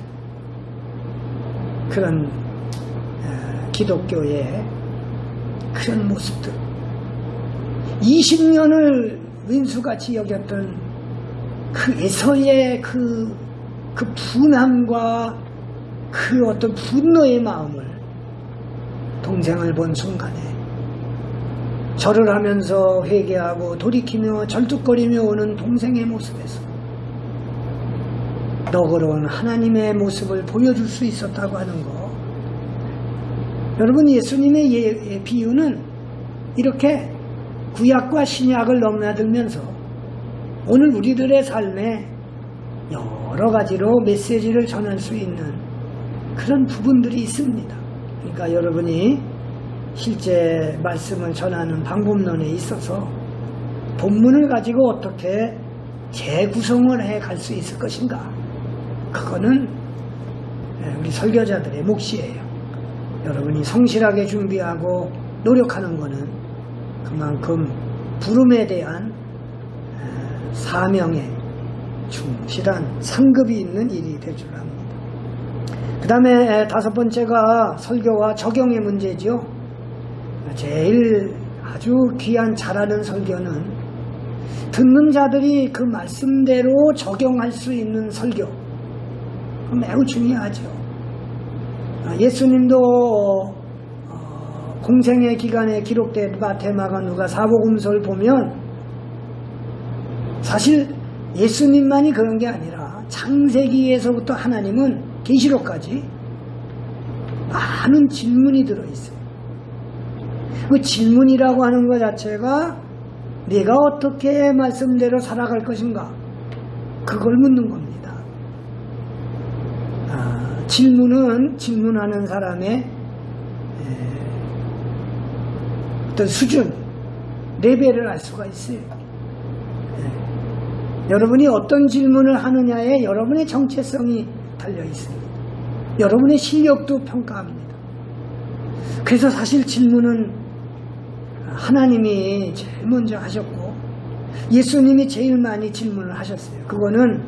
그런 기독교의 그런 모습들, 20년을 왼수같이 여겼던 그 에서의 그 분함과 그 어떤 분노의 마음을 동생을 본 순간에 절을 하면서 회개하고 돌이키며 절뚝거리며 오는 동생의 모습에서 너그러운 하나님의 모습을 보여줄 수 있었다고 하는 것. 여러분, 예수님의 비유는 이렇게 구약과 신약을 넘나들면서 오늘 우리들의 삶에 여러 가지로 메시지를 전할 수 있는 그런 부분들이 있습니다. 그러니까 여러분이 실제 말씀을 전하는 방법론에 있어서 본문을 가지고 어떻게 재구성을 해 갈 수 있을 것인가, 그거는 우리 설교자들의 몫이에요. 여러분이 성실하게 준비하고 노력하는 것은 그만큼 부름에 대한 사명에 충실한 상급이 있는 일이 될 줄 압니다. 그 다음에 다섯 번째가 설교와 적용의 문제죠. 제일 아주 귀한 잘하는 설교는 듣는 자들이 그 말씀대로 적용할 수 있는 설교. 매우 중요하죠. 예수님도 공생의 기간에 기록된 마태, 마가, 누가 사복음서를 보면 사실 예수님만이 그런 게 아니라 창세기에서부터 하나님은 계시록까지 많은 질문이 들어있어요. 그 질문이라고 하는 것 자체가 내가 어떻게 말씀대로 살아갈 것인가, 그걸 묻는 겁니다. 질문은 질문하는 사람의 어떤 수준, 레벨을 알 수가 있어요. 여러분이 어떤 질문을 하느냐에 여러분의 정체성이 달려 있습니다. 여러분의 실력도 평가합니다. 그래서 사실 질문은 하나님이 제일 먼저 하셨고 예수님이 제일 많이 질문을 하셨어요. 그거는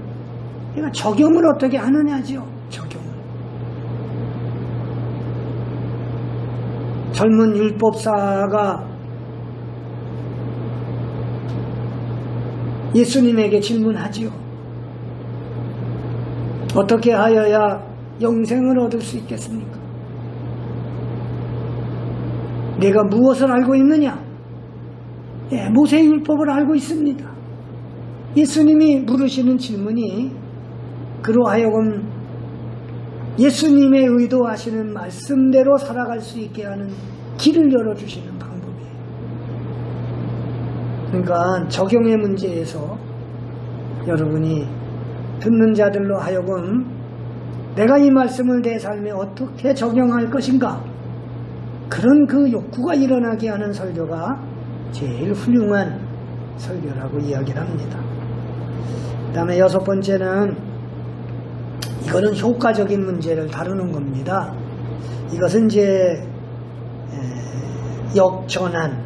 내가 적용을 어떻게 하느냐죠. 적용을. 젊은 율법사가 예수님에게 질문하지요. 어떻게 하여야 영생을 얻을 수 있겠습니까? 내가 무엇을 알고 있느냐? 모세의 율법을 알고 있습니다. 예수님이 물으시는 질문이 그로 하여금 예수님의 의도하시는 말씀대로 살아갈 수 있게 하는 길을 열어주시는 방법이에요. 그러니까 적용의 문제에서 여러분이 듣는 자들로 하여금 내가 이 말씀을 내 삶에 어떻게 적용할 것인가, 그런 그 욕구가 일어나게 하는 설교가 제일 훌륭한 설교라고 이야기를 합니다. 그 다음에 6번째는 이거는 효과적인 문제를 다루는 겁니다. 이것은 이제 역전환,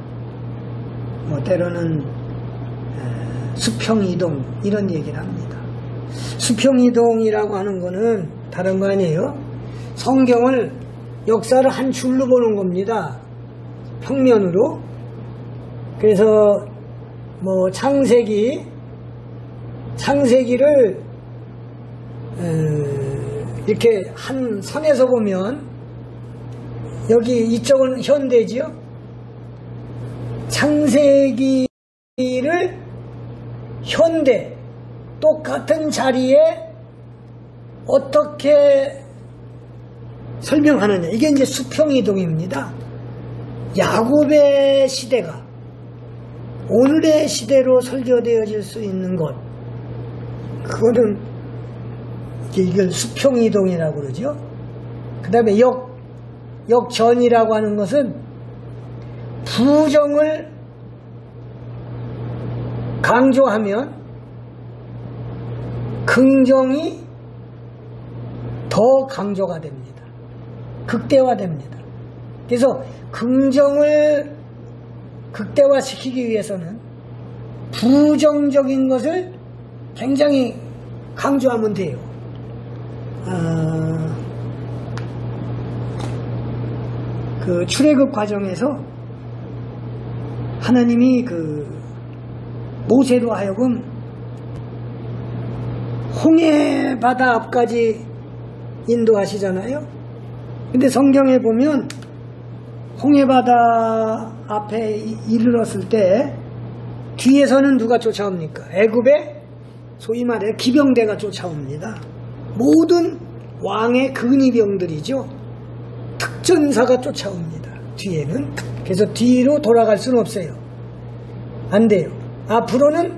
때로는 수평이동, 이런 얘기를 합니다. 수평이동이라고 하는 거는 다른 거 아니에요. 성경을, 역사를 한 줄로 보는 겁니다. 평면으로. 그래서 창세기를 이렇게 한 선에서 보면, 여기 이쪽은 현대지요. 창세기를 현대 똑같은 자리에 어떻게 설명하느냐, 이게 이제 수평이동입니다. 야곱의 시대가 오늘의 시대로 설교되어질 수 있는 것, 그거는 이걸 수평이동이라고 그러죠. 그 다음에 역전이라고 하는 것은 부정을 강조하면 긍정이 더 강조가 됩니다. 극대화됩니다. 그래서 긍정을 극대화시키기 위해서는 부정적인 것을 굉장히 강조하면 돼요. 그 출애굽 과정에서 하나님이 그 모세로 하여금 홍해 바다 앞까지 인도하시잖아요. 근데 성경에 보면 홍해 바다 앞에 이르렀을 때 뒤에서는 누가 쫓아옵니까? 애굽의 소위 말해 기병대가 쫓아옵니다. 모든 왕의 근위병들이죠. 특전사가 쫓아옵니다. 뒤에는. 그래서 뒤로 돌아갈 수는 없어요. 안 돼요. 앞으로는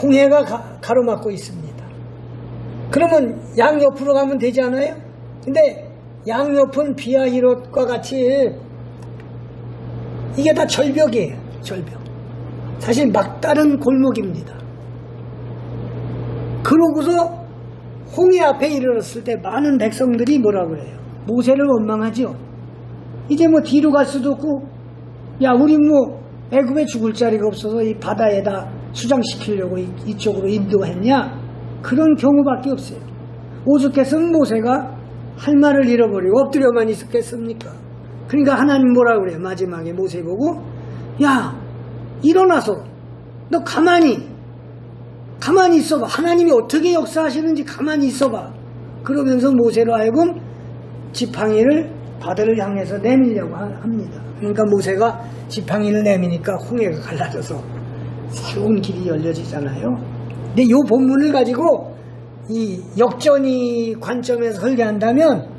홍해가 가로막고 있습니다. 그러면 양옆으로 가면 되지 않아요? 근데 양옆은 비아히롯과 같이 이게 다 절벽이에요. 절벽. 사실 막다른 골목입니다. 그러고서 홍해 앞에 이르렀을 때 많은 백성들이 뭐라고 해요? 모세를 원망하죠. 이제 뒤로 갈 수도 없고, 야, 우리 애굽에 죽을 자리가 없어서 이 바다에다 수장시키려고 이쪽으로 인도했냐? 그런 경우밖에 없어요. 오죽했으면 모세가 할 말을 잃어버리고 엎드려만 있었겠습니까? 그러니까 하나님 뭐라 그래요? 마지막에 모세 보고, 야, 일어나서 너 가만히 있어봐. 하나님이 어떻게 역사하시는지 가만히 있어봐. 그러면서 모세로 하여금 지팡이를 바다를 향해서 내밀려고 합니다. 그러니까 모세가 지팡이를 내미니까 홍해가 갈라져서 새로운 길이 열려지잖아요. 근데 이 본문을 가지고 이 역전이 관점에서 설계한다면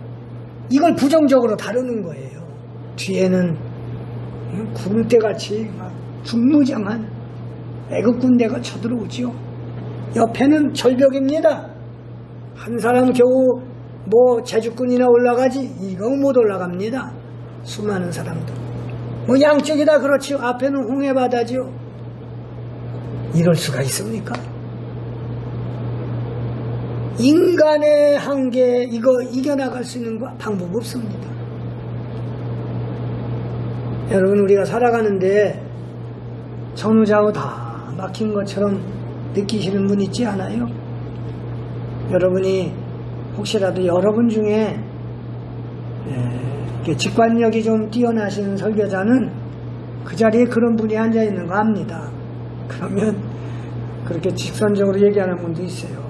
이걸 부정적으로 다루는 거예요. 뒤에는 구름대같이 막 중무장한 애국 군대가 쳐들어오죠. 옆에는 절벽입니다. 한 사람 겨우 제주꾼이나 올라가지 이거 못 올라갑니다. 수많은 사람들. 양쪽이 다 그렇지요. 앞에는 홍해바다지요. 이럴 수가 있습니까? 인간의 한계, 이거 이겨나갈 수 있는 방법 없습니다. 여러분, 우리가 살아가는데 전후좌우 다 막힌 것처럼 느끼시는 분 있지 않아요? 여러분이 혹시라도 여러분 중에 직관력이 좀 뛰어나신 설교자는 그 자리에 그런 분이 앉아있는 거 압니다. 그러면 그렇게 직선적으로 얘기하는 분도 있어요.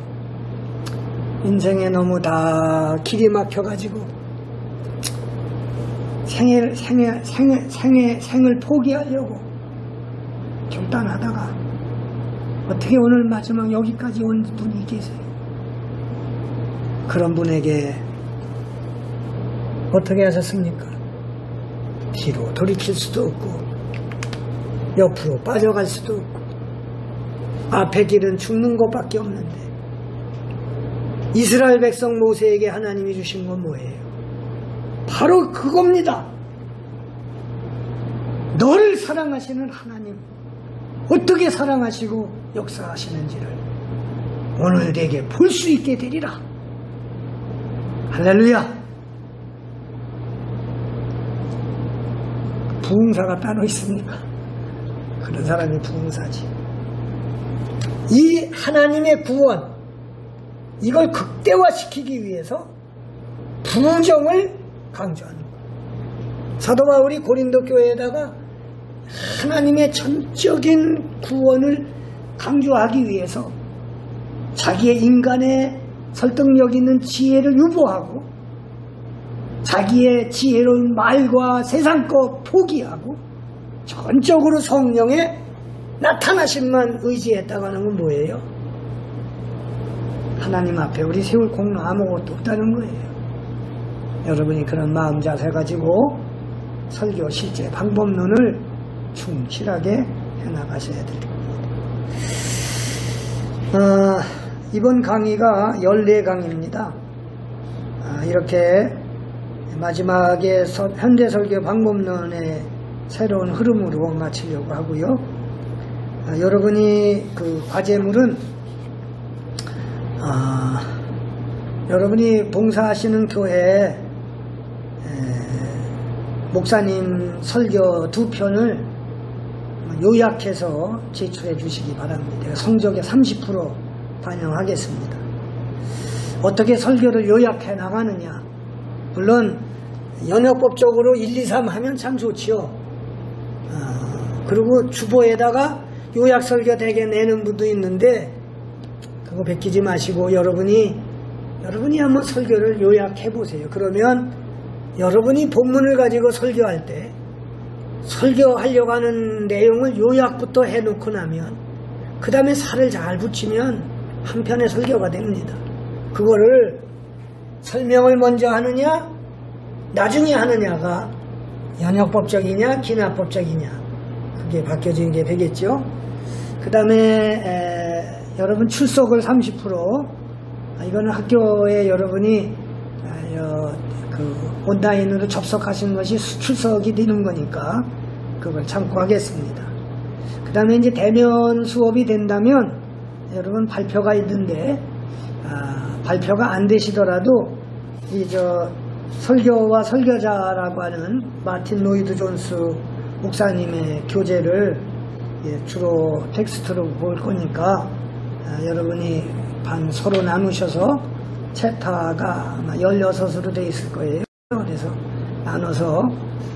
인생에 너무 다 길이 막혀가지고 생을 포기하려고 결단하다가 어떻게 오늘 마지막 여기까지 온 분이 계세요? 그런 분에게 어떻게 하셨습니까? 뒤로 돌이킬 수도 없고 옆으로 빠져갈 수도 없고 앞의 길은 죽는 것밖에 없는데 이스라엘 백성 모세에게 하나님이 주신 건 뭐예요? 바로 그겁니다. 너를 사랑하시는 하나님, 어떻게 사랑하시고 역사하시는지를 오늘 내게 볼 수 있게 되리라. 할렐루야. 부흥사가 따로 있습니까? 그런 사람이 부흥사지. 이 하나님의 구원, 이걸 극대화시키기 위해서 부정을 강조하는 거예요. 사도 바울이 고린도 교회에다가 하나님의 전적인 구원을 강조하기 위해서 자기의 인간의 설득력 있는 지혜를 유보하고 자기의 지혜로운 말과 세상 것 포기하고 전적으로 성령의 나타나심만 의지했다고 하는 건 뭐예요? 하나님 앞에 우리 세울 공로 아무것도 없다는 거예요. 여러분이 그런 마음 자세 가지고 설교 실제 방법론을 충실하게 해나가셔야 될 겁니다. 이번 강의가 14강입니다. 이렇게 마지막에 현대설교 방법론의 새로운 흐름으로 마치려고 하고요. 여러분이 그 과제물은 여러분이 봉사하시는 교회에 목사님 설교 2편을 요약해서 제출해 주시기 바랍니다. 성적의 30% 반영하겠습니다. 어떻게 설교를 요약해 나가느냐. 물론 연역법적으로 1, 2, 3 하면 참 좋지요. 그리고 주보에다가 요약 설교 대개 내는 분도 있는데 그거 베끼지 마시고 여러분이 한번 설교를 요약해 보세요. 그러면 여러분이 본문을 가지고 설교할 때 설교하려고 하는 내용을 요약부터 해놓고 나면 그 다음에 살을 잘 붙이면 한 편의 설교가 됩니다. 그거를 설명을 먼저 하느냐 나중에 하느냐가 연역법적이냐 기납법적이냐 그게 바뀌어지는 게 되겠죠. 그 다음에 여러분 출석을 30% 이거는 학교에 여러분이 온라인으로 접속하시는 것이 출석이 되는 거니까 그걸 참고하겠습니다. 그 다음에 이제 대면 수업이 된다면 여러분 발표가 있는데 발표가 안 되시더라도 설교와 설교자라고 하는 마틴 로이드 존스 목사님의 교재를 주로 텍스트로 볼 거니까 여러분이 반 서로 나누셔서 챕터가 아마 16으로 되어 있을 거예요. 그래서 나눠서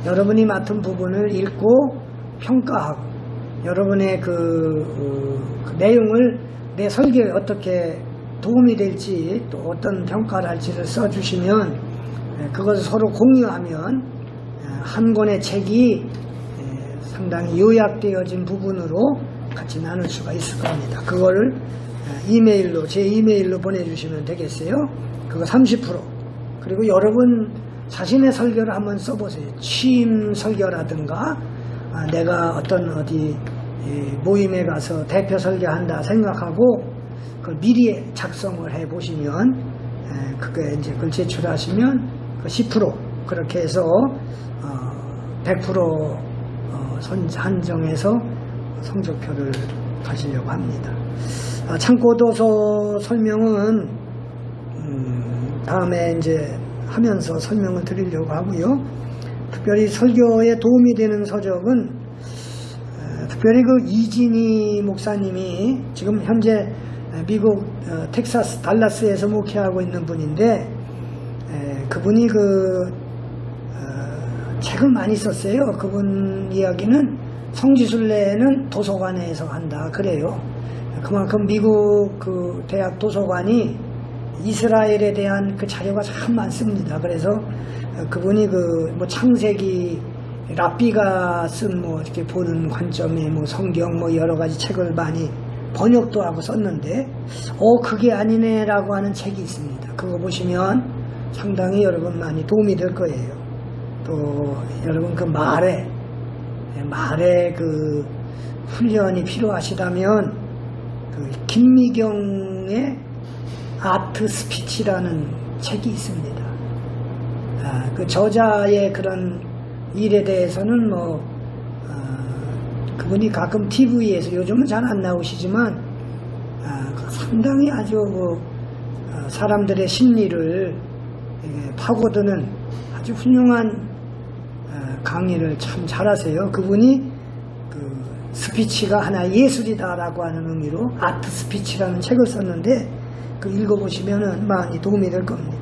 여러분이 맡은 부분을 읽고 평가하고 여러분의 그 내용을 내 설교에 어떻게 도움이 될지 또 어떤 평가를 할지를 써주시면 그것을 서로 공유하면 한 권의 책이 상당히 요약되어진 부분으로 같이 나눌 수가 있을 겁니다. 그거를 이메일로 제 이메일로 보내주시면 되겠어요. 그거 30% 그리고 여러분 자신의 설교를 한번 써보세요. 취임 설교라든가 내가 어디 모임에 가서 대표 설교한다 생각하고 그걸 미리 작성을 해 보시면 그게 이제 그걸 제출하시면 그 10% 그렇게 해서 100% 한정해서 성적표를 가시려고 합니다. 참고도서 설명은 다음에 이제 하면서 설명을 드리려고 하고요. 특별히 설교에 도움이 되는 서적은 특별히 그 이진희 목사님이 지금 현재 미국 텍사스 달라스에서 목회하고 있는 분인데 그분이 책을 많이 썼어요. 그분 이야기는 성지순례는 도서관에서 한다 그래요. 그만큼 미국 그 대학 도서관이 이스라엘에 대한 그 자료가 참 많습니다. 그래서 그분이 뭐 창세기 랍비가 쓴 이렇게 보는 관점의 성경 여러 가지 책을 많이 번역도 하고 썼는데 그게 아니네 라고 하는 책이 있습니다. 그거 보시면 상당히 여러분 많이 도움이 될 거예요. 또 여러분 그 말에 그 훈련이 필요하시다면 그 김미경의 아트 스피치라는 책이 있습니다. 그 저자의 그런 일에 대해서는 그분이 가끔 TV에서 요즘은 잘 안 나오시지만 상당히 아주 사람들의 심리를 파고드는 아주 훌륭한 강의를 참 잘하세요. 그분이 그 스피치가 하나의 예술이다라고 하는 의미로 아트 스피치라는 책을 썼는데 그 읽어보시면 많이 도움이 될 겁니다.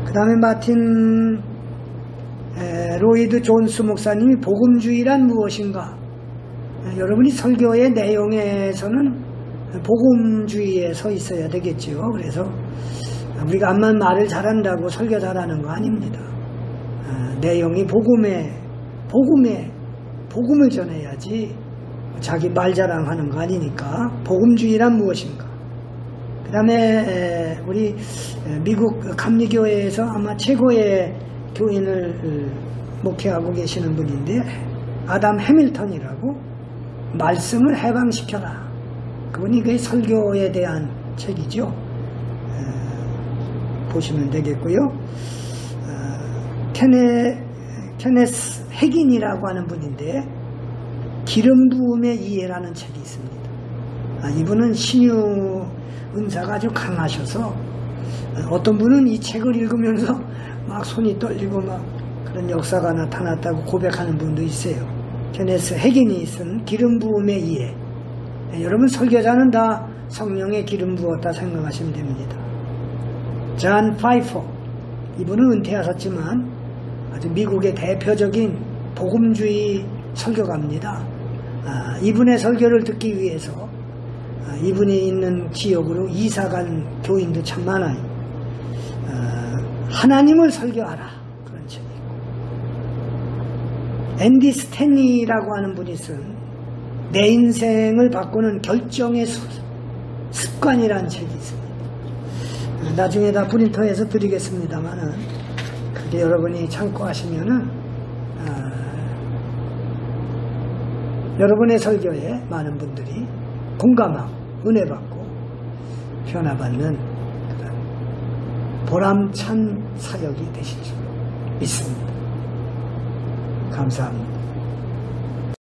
그 다음에 마틴 로이드 존스 목사님이 복음주의란 무엇인가? 여러분이 설교의 내용에서는 복음주의에 서 있어야 되겠지요. 그래서 우리가 암만 말을 잘한다고 설교 잘하는 거 아닙니다. 내용이 복음을 전해야지 자기 말 자랑하는 거 아니니까. 복음주의란 무엇인가? 그 다음에 우리 미국 감리교회에서 아마 최고의 교인을 목회하고 계시는 분인데 아담 해밀턴이라고 말씀을 해방시켜라. 그분이 그 설교에 대한 책이죠. 보시면 되겠고요. 케네스 핵인이라고 하는 분인데 기름 부음의 이해라는 책이 있습니다. 이분은 신유 은사가 아주 강하셔서 어떤 분은 이 책을 읽으면서 막 손이 떨리고 막 그런 역사가 나타났다고 고백하는 분도 있어요. 케네스 핵인이 쓴 기름 부음의 이해. 여러분 설교자는 다 성령의 기름 부었다 생각하시면 됩니다. 존 파이퍼, 이분은 은퇴하셨지만 아주 미국의 대표적인 복음주의 설교가입니다. 이분의 설교를 듣기 위해서 이분이 있는 지역으로 이사간 교인도 참 많아요. 하나님을 설교하라, 그런 책이고. 앤디 스탠리라고 하는 분이 쓴 내 인생을 바꾸는 결정의 습관이라는 책이 있습니다. 나중에 다 프린터해서 드리겠습니다만은 그게 여러분이 참고하시면은 여러분의 설교에 많은 분들이 공감하고 은혜받고 변화받는 그런 보람찬 사역이 되실 줄 믿습니다. 감사합니다.